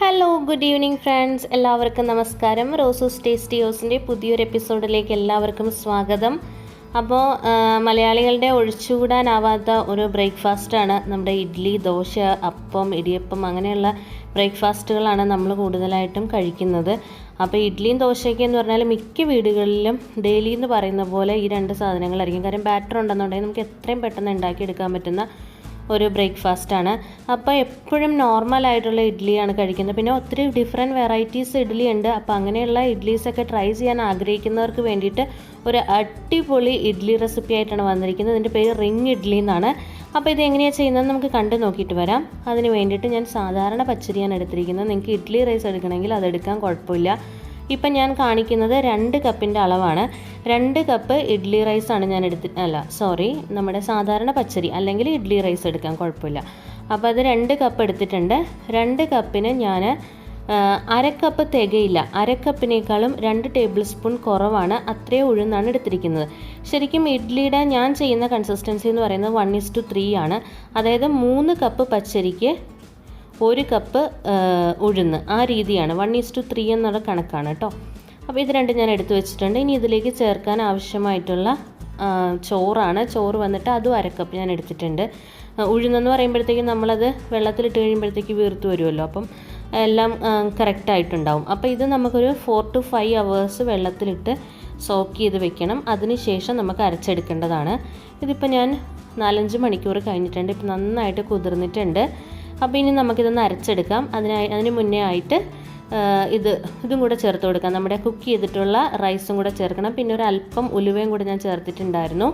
Hello good evening friends, എല്ലാവർക്കും നമസ്കാരം. റോസൂസ് tasty ഹൗസിൻ്റെ പുതിയൊരു എപ്പിസോഡിലേക്ക് എല്ലാവർക്കും സ്വാഗതം. അപ്പോൾ മലയാളികളുടെ ഒഴിച്ചുകൂടാനാവാത്ത ഒരു ബ്രേക്ക്ഫാസ്റ്റാണ് നമ്മുടെ ഇഡ്ഡലി, ദോശ, അപ്പം, ഇടിയപ്പം അങ്ങനെയുള്ള ബ്രേക്ക്ഫാസ്റ്റുകളാണ് നമ്മൾ കൂടുതലായിട്ടും കഴിക്കുന്നത്. അപ്പോൾ ഇഡ്ഡലിയും ദോശയൊക്കെ എന്ന് പറഞ്ഞാൽ മിക്ക വീടുകളിലും ഡെയിലി എന്ന് പറയുന്ന പോലെ ഈ രണ്ട് സാധനങ്ങളായിരിക്കും. കാര്യം ബാറ്റർ ഉണ്ടെന്നുണ്ടെങ്കിൽ നമുക്ക് എത്രയും പെട്ടെന്ന് ഉണ്ടാക്കിയെടുക്കാൻ പറ്റുന്ന ഒരു ബ്രേക്ക്ഫാസ്റ്റാണ്. അപ്പോൾ എപ്പോഴും നോർമലായിട്ടുള്ള ഇഡ്ഡലിയാണ് കഴിക്കുന്നത്. പിന്നെ ഒത്തിരി ഡിഫറെൻറ്റ് വെറൈറ്റീസ് ഇഡ്ഡലി ഉണ്ട്. അപ്പോൾ അങ്ങനെയുള്ള ഇഡ്ഡലീസൊക്കെ ട്രൈ ചെയ്യാൻ ആഗ്രഹിക്കുന്നവർക്ക് വേണ്ടിയിട്ട് ഒരു അടിപൊളി ഇഡ്ഡലി റെസിപ്പി ആയിട്ടാണ് വന്നിരിക്കുന്നത്. ഇതിൻ്റെ പേര് റിംഗ് ഇഡ്ഡലി എന്നാണ്. അപ്പോൾ ഇത് എങ്ങനെയാണ് ചെയ്യുന്നത് നമുക്ക് കണ്ടു നോക്കിയിട്ട് വരാം. അതിന് വേണ്ടിയിട്ട് ഞാൻ സാധാരണ പച്ചരിയാണ് എടുത്തിരിക്കുന്നത്. നിങ്ങൾക്ക് ഇഡ്ഡലി റൈസ് എടുക്കണമെങ്കിൽ അതെടുക്കാൻ കുഴപ്പമില്ല. ഇപ്പം ഞാൻ കാണിക്കുന്നത് 2 കപ്പിൻ്റെ അളവാണ്. 2 കപ്പ് ഇഡ്ഡലി റൈസാണ് ഞാൻ നമ്മുടെ സാധാരണ പച്ചരി അല്ലെങ്കിൽ ഇഡ്ഡലി റൈസ് എടുക്കാൻ കുഴപ്പമില്ല. അപ്പോൾ അത് 2 കപ്പ് എടുത്തിട്ടുണ്ട്. 2 കപ്പിന് ഞാൻ 1/2 കപ്പ് തികയില്ല. 1/2 കപ്പിനേക്കാളും 2 ടേബിൾ സ്പൂൺ കുറവാണ്. അത്രയും ഉഴുന്നാണ് എടുത്തിരിക്കുന്നത്. ശരിക്കും ഇഡ്ഡലിയുടെ ഞാൻ ചെയ്യുന്ന കൺസിസ്റ്റൻസി എന്ന് പറയുന്നത് 1:3 ആണ്. അതായത് 3 കപ്പ് പച്ചരിക്ക് 1 കപ്പ് ഉഴുന്ന്, ആ രീതിയാണ്. 1:3 എന്നുള്ള കണക്കാണ് കേട്ടോ. അപ്പോൾ ഇത് രണ്ടും ഞാൻ എടുത്തു വെച്ചിട്ടുണ്ട്. ഇനി ഇതിലേക്ക് ചേർക്കാൻ ആവശ്യമായിട്ടുള്ള ചോറാണ്. ചോറ് വന്നിട്ട് അതും 1/2 കപ്പ് ഞാൻ എടുത്തിട്ടുണ്ട്. ഉഴുന്നെന്ന് പറയുമ്പോഴത്തേക്കും നമ്മളത് വെള്ളത്തിലിട്ട് കഴിയുമ്പോഴത്തേക്ക് വീർത്ത് വരുമല്ലോ, അപ്പം എല്ലാം കറക്റ്റായിട്ടുണ്ടാവും. അപ്പോൾ ഇത് നമുക്കൊരു 4 to 5 hours വെള്ളത്തിലിട്ട് സോക്ക് ചെയ്ത് വെക്കണം. അതിന് ശേഷം നമുക്ക് അരച്ചെടുക്കേണ്ടതാണ്. ഇതിപ്പോൾ ഞാൻ 4-5 മണിക്കൂർ കഴിഞ്ഞിട്ടുണ്ട്. ഇപ്പം നന്നായിട്ട് കുതിർന്നിട്ടുണ്ട്. അപ്പോൾ ഇനി നമുക്കിതൊന്ന് അരച്ചെടുക്കാം. അതിന് മുന്നേ ആയിട്ട് ഇതും കൂടെ ചേർത്ത് കൊടുക്കാം. നമ്മുടെ കുക്ക് ചെയ്തിട്ടുള്ള റൈസും കൂടെ ചേർക്കണം. പിന്നെ ഒരു അല്പം ഉലുവയും കൂടെ ഞാൻ ചേർത്തിട്ടുണ്ടായിരുന്നു.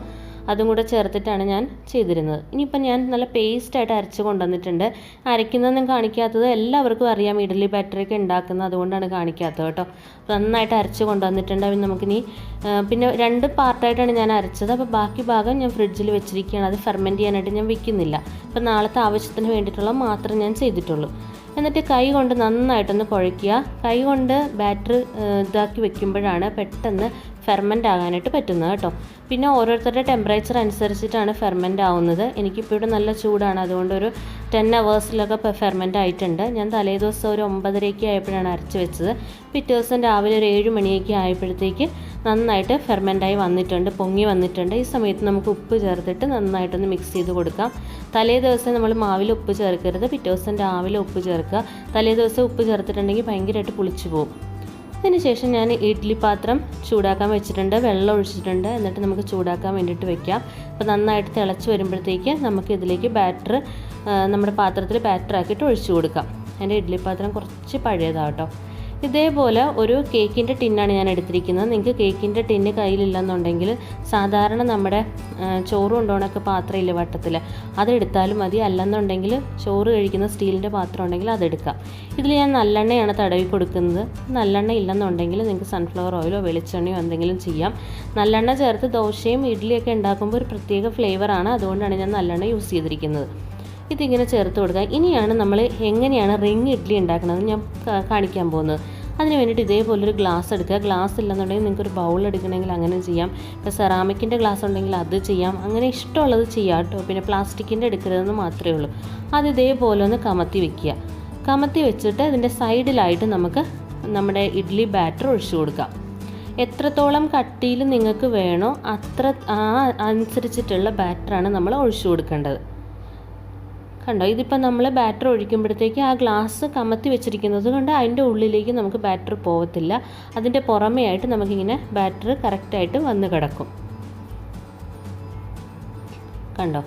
അതും കൂടെ ചേർത്തിട്ടാണ് ഞാൻ ചെയ്തിരുന്നത്. ഇനിയിപ്പം ഞാൻ നല്ല പേസ്റ്റായിട്ട് അരച്ച് കൊണ്ടുവന്നിട്ടുണ്ട്. അരയ്ക്കുന്നതൊന്നും കാണിക്കാത്തത് എല്ലാവർക്കും അറിയാം. ഇഡ്ഡലി ബാറ്ററൊക്കെ ഉണ്ടാക്കുന്നത് അതുകൊണ്ടാണ് കാണിക്കാത്തത് കേട്ടോ. നന്നായിട്ട് അരച്ച് കൊണ്ടുവന്നിട്ടുണ്ട്. അപ്പം നമുക്കിനി പിന്നെ 2 പാർട്ടായിട്ടാണ് ഞാൻ അരച്ചത്. അപ്പോൾ ബാക്കി ഭാഗം ഞാൻ ഫ്രിഡ്ജിൽ വെച്ചിരിക്കുകയാണ്. അത് ഫെർമെൻറ്റ് ചെയ്യാനായിട്ട് ഞാൻ വെക്കുന്നില്ല. അപ്പോൾ നാളത്തെ ആവശ്യത്തിന് വേണ്ടിയിട്ടുള്ള മാത്രം ഞാൻ ചെയ്തിട്ടുള്ളൂ. എന്നിട്ട് കൈ കൊണ്ട് നന്നായിട്ടൊന്ന് കുഴയ്ക്കുക. കൈ കൊണ്ട് ബാറ്റർ ഇതാക്കി വെക്കുമ്പോഴാണ് പെട്ടെന്ന് ഫെർമെൻ്റ് ആകാനായിട്ട് പറ്റുന്നത് കേട്ടോ. പിന്നെ ഓരോരുത്തരുടെ ടെമ്പറേച്ചർ അനുസരിച്ചിട്ടാണ് ഫെർമെൻ്റ് ആവുന്നത്. എനിക്കിപ്പോൾ ഇവിടെ നല്ല ചൂടാണ്, അതുകൊണ്ട് ഒരു 10 hours ഫെർമെൻ്റ് ആയിട്ടുണ്ട്. ഞാൻ തലേദിവസം ഒരു 9:30 ആയപ്പോഴാണ് അരച്ച് വെച്ചത്. പിറ്റേ ദിവസം രാവിലെ ഒരു 7 മണിയൊക്കെ ആയപ്പോഴത്തേക്ക് നന്നായിട്ട് ഫെർമെൻ്റായി വന്നിട്ടുണ്ട്, പൊങ്ങി വന്നിട്ടുണ്ട്. ഈ സമയത്ത് നമുക്ക് ഉപ്പ് ചേർത്തിട്ട് നന്നായിട്ടൊന്ന് മിക്സ് ചെയ്ത് കൊടുക്കാം. തലേ ദിവസം നമ്മൾ മാവിൽ ഉപ്പ് ചേർക്കരുത്, പിറ്റേ ദിവസം രാവിലെ ഉപ്പ് ചേർക്കുക. തലേ ദിവസം ഉപ്പ് ചേർത്തിട്ടുണ്ടെങ്കിൽ ഭയങ്കരമായിട്ട് പുളിച്ചു പോകും. അതിനുശേഷം ഞാൻ ഇഡ്ഡലി പാത്രം ചൂടാക്കാൻ വെച്ചിട്ടുണ്ട്, വെള്ളം ഒഴിച്ചിട്ടുണ്ട്. എന്നിട്ട് നമുക്ക് ചൂടാക്കാൻ വേണ്ടിയിട്ട് വെക്കാം. അപ്പോൾ നന്നായിട്ട് തിളച്ച് വരുമ്പോഴത്തേക്ക് നമുക്ക് ഇതിലേക്ക് ബാറ്റർ നമ്മുടെ പാത്രത്തിൽ ബാറ്റർ ആക്കിയിട്ട് ഒഴിച്ചു കൊടുക്കാം. എൻ്റെ ഇഡ്ഡലി പാത്രം കുറച്ച് പഴയതാണ് കേട്ടോ. ഇതേപോലെ ഒരു കേക്കിൻ്റെ ടിന്നാണ് ഞാൻ എടുത്തിരിക്കുന്നത്. നിങ്ങൾക്ക് കേക്കിൻ്റെ ടിന്ന് കയ്യിലില്ലെന്നുണ്ടെങ്കിൽ സാധാരണ നമ്മുടെ ചോറ് കൊണ്ടുപോകണൊക്കെ പാത്രമില്ല വട്ടത്തിൽ, അതെടുത്താലും മതി. അല്ലെന്നുണ്ടെങ്കിൽ ചോറ് കഴിക്കുന്ന സ്റ്റീലിൻ്റെ പാത്രം ഉണ്ടെങ്കിൽ അതെടുക്കാം. ഇതിൽ ഞാൻ നല്ലെണ്ണയാണ് തടവി കൊടുക്കുന്നത്. നല്ലെണ്ണ ഇല്ലെന്നുണ്ടെങ്കിൽ നിങ്ങൾക്ക് സൺഫ്ലവർ ഓയിലോ വെളിച്ചെണ്ണയോ എന്തെങ്കിലും ചെയ്യാം. നല്ലെണ്ണ ചേർത്ത് ദോശയും ഇഡ്ഡലിയൊക്കെ ഉണ്ടാക്കുമ്പോൾ ഒരു പ്രത്യേക ഫ്ലേവറാണ്. അതുകൊണ്ടാണ് ഞാൻ നല്ലെണ്ണ യൂസ് ചെയ്തിരിക്കുന്നത്. ഇതിങ്ങനെ ചേർത്ത് കൊടുക്കുക. ഇനിയാണ് നമ്മൾ എങ്ങനെയാണ് റിംഗ് ഇഡ്ഡലി ഉണ്ടാക്കുന്നത് ഞാൻ കാണിക്കാൻ പോകുന്നത്. അതിന് വേണ്ടിയിട്ട് ഇതേപോലൊരു ഗ്ലാസ് എടുക്കുക. ഗ്ലാസ് ഇല്ലെന്നുണ്ടെങ്കിൽ നിങ്ങൾക്കൊരു ബൗൾ എടുക്കണമെങ്കിൽ അങ്ങനെ ചെയ്യാം. ഇപ്പോൾ സെറാമിക്കിൻ്റെ ഗ്ലാസ് ഉണ്ടെങ്കിൽ അത് ചെയ്യാം. അങ്ങനെ ഇഷ്ടമുള്ളത് ചെയ്യാം കേട്ടോ. പിന്നെ പ്ലാസ്റ്റിക്കിൻ്റെ എടുക്കരുതെന്ന് മാത്രമേ ഉള്ളൂ. അത് ഇതേപോലെ ഒന്ന് കമത്തി വെക്കുക. കമത്തി വെച്ചിട്ട് ഇതിൻ്റെ സൈഡിലായിട്ട് നമുക്ക് നമ്മുടെ ഇഡ്ഡലി ബാറ്റർ ഒഴിച്ചു കൊടുക്കാം. എത്രത്തോളം കട്ടിയിൽ നിങ്ങൾക്ക് വേണോ അനുസരിച്ചിട്ടുള്ള ബാറ്ററാണ് നമ്മൾ ഒഴിച്ചു കൊടുക്കേണ്ടത്. കണ്ടോ, ഇതിപ്പോൾ നമ്മൾ ബാറ്റർ ഒഴിക്കുമ്പോഴത്തേക്ക് ആ ഗ്ലാസ് കമത്തി വെച്ചിരിക്കുന്നത് കൊണ്ട് അതിൻ്റെ ഉള്ളിലേക്ക് നമുക്ക് ബാറ്റർ പോകത്തില്ല. അതിൻ്റെ പുറമേ ആയിട്ട് നമുക്കിങ്ങനെ ബാറ്റർ കറക്റ്റായിട്ട് വന്ന് കിടക്കും. കണ്ടോ,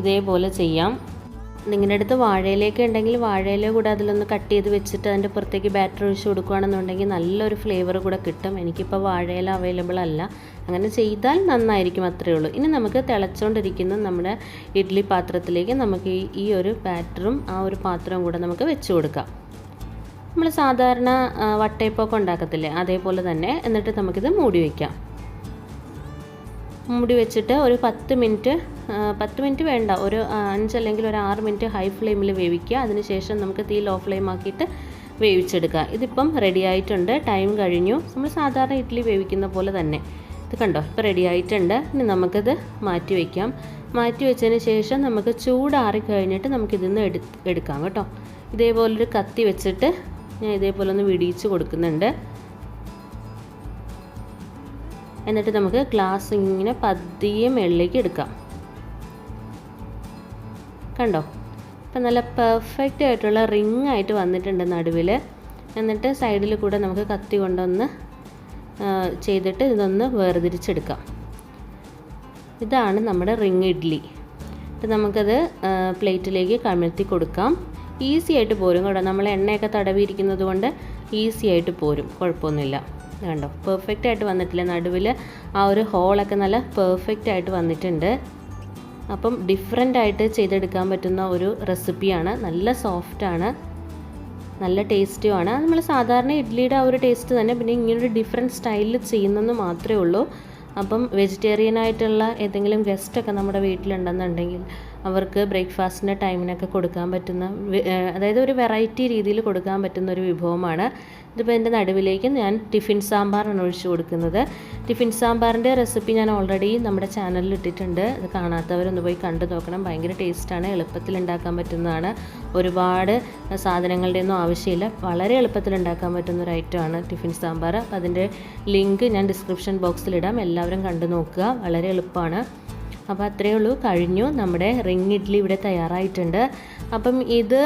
ഇതേപോലെ ചെയ്യാം. നിങ്ങളുടെ അടുത്ത് വാഴയിലേക്ക് ഉണ്ടെങ്കിൽ വാഴയില കൂടെ അതിലൊന്ന് കട്ട് ചെയ്ത് വെച്ചിട്ട് അതിൻ്റെ പുറത്തേക്ക് ബാറ്റർ ഒഴിച്ച് കൊടുക്കുകയാണെന്നുണ്ടെങ്കിൽ നല്ലൊരു ഫ്ലേവർ കൂടെ കിട്ടും. എനിക്കിപ്പോൾ വാഴയില അവൈലബിൾ അല്ല. അങ്ങനെ ചെയ്താൽ നന്നായിരിക്കും, അത്രയേ ഉള്ളൂ. ഇനി നമുക്ക് തിളച്ചുകൊണ്ടിരിക്കുന്ന നമ്മുടെ ഇഡ്ഡലി പാത്രത്തിലേക്ക് നമുക്ക് ഈ ഒരു ബാറ്ററും ആ ഒരു പാത്രവും കൂടെ നമുക്ക് വെച്ച് കൊടുക്കാം. നമ്മൾ സാധാരണ വട്ടയപ്പമൊക്കെ ഉണ്ടാക്കത്തില്ലേ, അതേപോലെ തന്നെ. എന്നിട്ട് നമുക്കിത് മൂടി വയ്ക്കാം. മൂടി വെച്ചിട്ട് ഒരു 10 മിനിറ്റ് വേണ്ട, ഒരു 5 അല്ലെങ്കിൽ ഒരു 6 മിനിറ്റ് ഹൈ ഫ്ലെയിമിൽ വേവിക്കുക. അതിനുശേഷം നമുക്ക് തീ ലോ ഫ്ലെയിം ആക്കിയിട്ട് വേവിച്ചെടുക്കുക. ഇതിപ്പം റെഡി ആയിട്ടുണ്ട്. ടൈം കഴിഞ്ഞു. നമ്മൾ സാധാരണ ഇഡ്ഡലി വേവിക്കുന്ന പോലെ തന്നെ. ഇത് കണ്ടോ, ഇപ്പോൾ റെഡി ആയിട്ടുണ്ട്. ഇനി നമുക്കിത് മാറ്റി വയ്ക്കാം. മാറ്റി വെച്ചതിന് ശേഷം നമുക്ക് ചൂടാറി കഴിഞ്ഞിട്ട് നമുക്കിതിൽ നിന്ന് എടുക്കാം കേട്ടോ. ഇതേപോലൊരു കത്തി വെച്ചിട്ട് ഞാൻ ഇതേപോലെ ഒന്ന് വിടിയിച്ച് കൊടുക്കുന്നുണ്ട്. എന്നിട്ട് നമുക്ക് ഗ്ലാസ് ഇങ്ങനെ പതിയെ മുകളിലേക്ക് എടുക്കാം. കണ്ടോ, ഇപ്പം നല്ല പെർഫെക്റ്റ് ആയിട്ടുള്ള റിങ് ആയിട്ട് വന്നിട്ടുണ്ട് നടുവിൽ. എന്നിട്ട് സൈഡിൽ കൂടെ നമുക്ക് കത്തി കൊണ്ടൊന്ന് ചെയ്തിട്ട് ഇതൊന്ന് വേർതിരിച്ചെടുക്കാം. ഇതാണ് നമ്മുടെ റിങ് ഇഡ്ഡലി. എന്നിട്ട് നമുക്കത് പ്ലേറ്റിലേക്ക് കമഴ്ത്തി കൊടുക്കാം. ഈസി ആയിട്ട് പോരും കേട്ടോ, നമ്മൾ എണ്ണയൊക്കെ തടവിയിരിക്കുന്നത് കൊണ്ട് ഈസി ആയിട്ട് പോരും, കുഴപ്പമൊന്നുമില്ല. കണ്ടോ, പെർഫെക്റ്റ് ആയിട്ട് വന്നിട്ടില്ല. നടുവിൽ ആ ഒരു ഹോളൊക്കെ നല്ല പെർഫെക്റ്റ് ആയിട്ട് വന്നിട്ടുണ്ട്. അപ്പം ഡിഫറെൻ്റ് ആയിട്ട് ചെയ്തെടുക്കാൻ പറ്റുന്ന ഒരു റെസിപ്പിയാണ്. നല്ല സോഫ്റ്റാണ്, നല്ല ടേസ്റ്റിയുമാണ്. നമ്മൾ സാധാരണ ഇഡ്ഡലിയുടെ ആ ഒരു ടേസ്റ്റ് തന്നെ, പിന്നെ ഇങ്ങനൊരു ഡിഫറെൻറ്റ് സ്റ്റൈലിൽ ചെയ്യുന്നെന്ന് മാത്രമേ ഉള്ളൂ. അപ്പം വെജിറ്റേറിയൻ ആയിട്ടുള്ള ഏതെങ്കിലും ഗസ്റ്റൊക്കെ നമ്മുടെ വീട്ടിലുണ്ടെന്നുണ്ടെങ്കിൽ അവർക്ക് ബ്രേക്ക്ഫാസ്റ്റിൻ്റെ ടൈമിനൊക്കെ കൊടുക്കാൻ പറ്റുന്ന, അതായത് ഒരു വെറൈറ്റി രീതിയിൽ കൊടുക്കാൻ പറ്റുന്ന ഒരു വിഭവമാണ്. ഇതിപ്പോൾ എൻ്റെ നടുവിലേക്ക് ഞാൻ ടിഫിൻ സാമ്പാറാണ് ഒഴിച്ച് കൊടുക്കുന്നത്. ടിഫിൻ സാമ്പാറിൻ്റെ റെസിപ്പി ഞാൻ ഓൾറെഡി നമ്മുടെ ചാനലിൽ ഇട്ടിട്ടുണ്ട്. അത് കാണാത്തവരൊന്ന് പോയി കണ്ടു നോക്കണം. ഭയങ്കര ടേസ്റ്റാണ്, എളുപ്പത്തിൽ ഉണ്ടാക്കാൻ പറ്റുന്നതാണ്. ഒരുപാട് സാധനങ്ങളുടെ ഒന്നും ആവശ്യമില്ല, വളരെ എളുപ്പത്തിൽ ഉണ്ടാക്കാൻ പറ്റുന്ന ഒരു ഐറ്റമാണ് ടിഫിൻ സാമ്പാർ. അപ്പോൾ അതിൻ്റെ ലിങ്ക് ഞാൻ ഡിസ്ക്രിപ്ഷൻ ബോക്സിലിടാം, എല്ലാവരും കണ്ടു നോക്കുക, വളരെ എളുപ്പമാണ്. അപ്പോൾ അത്രയേ ഉള്ളൂ, കഴിഞ്ഞു. നമ്മുടെ റിങ് ഇഡ്ഡലി ഇവിടെ തയ്യാറായിട്ടുണ്ട്. അപ്പം ഇത്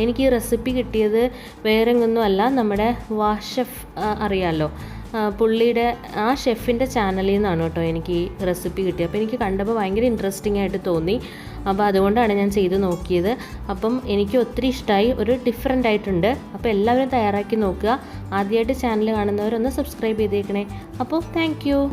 എനിക്ക് ഈ റെസിപ്പി കിട്ടിയത് വേറെ എങ്ങൊന്നും അല്ല, നമ്മുടെ ഷെഫ് അറിയാമല്ലോ, പുള്ളിയുടെ ആ ഷെഫിൻ്റെ ചാനലിൽ നിന്നാണ് കേട്ടോ എനിക്ക് ഈ റെസിപ്പി കിട്ടിയത്. അപ്പോൾ എനിക്ക് കണ്ടപ്പോൾ ഭയങ്കര ഇൻട്രസ്റ്റിംഗ് ആയിട്ട് തോന്നി. അപ്പോൾ അതുകൊണ്ടാണ് ഞാൻ ചെയ്ത് നോക്കിയത്. അപ്പം എനിക്ക് ഒത്തിരി ഇഷ്ടമായി, ഒരു ഡിഫറെൻ്റ് ആയിട്ടുണ്ട്. അപ്പോൾ എല്ലാവരും തയ്യാറാക്കി നോക്കുക. ആദ്യമായിട്ട് ചാനൽ കാണുന്നവരൊന്ന് സബ്സ്ക്രൈബ് ചെയ്തേക്കണേ. അപ്പോൾ താങ്ക്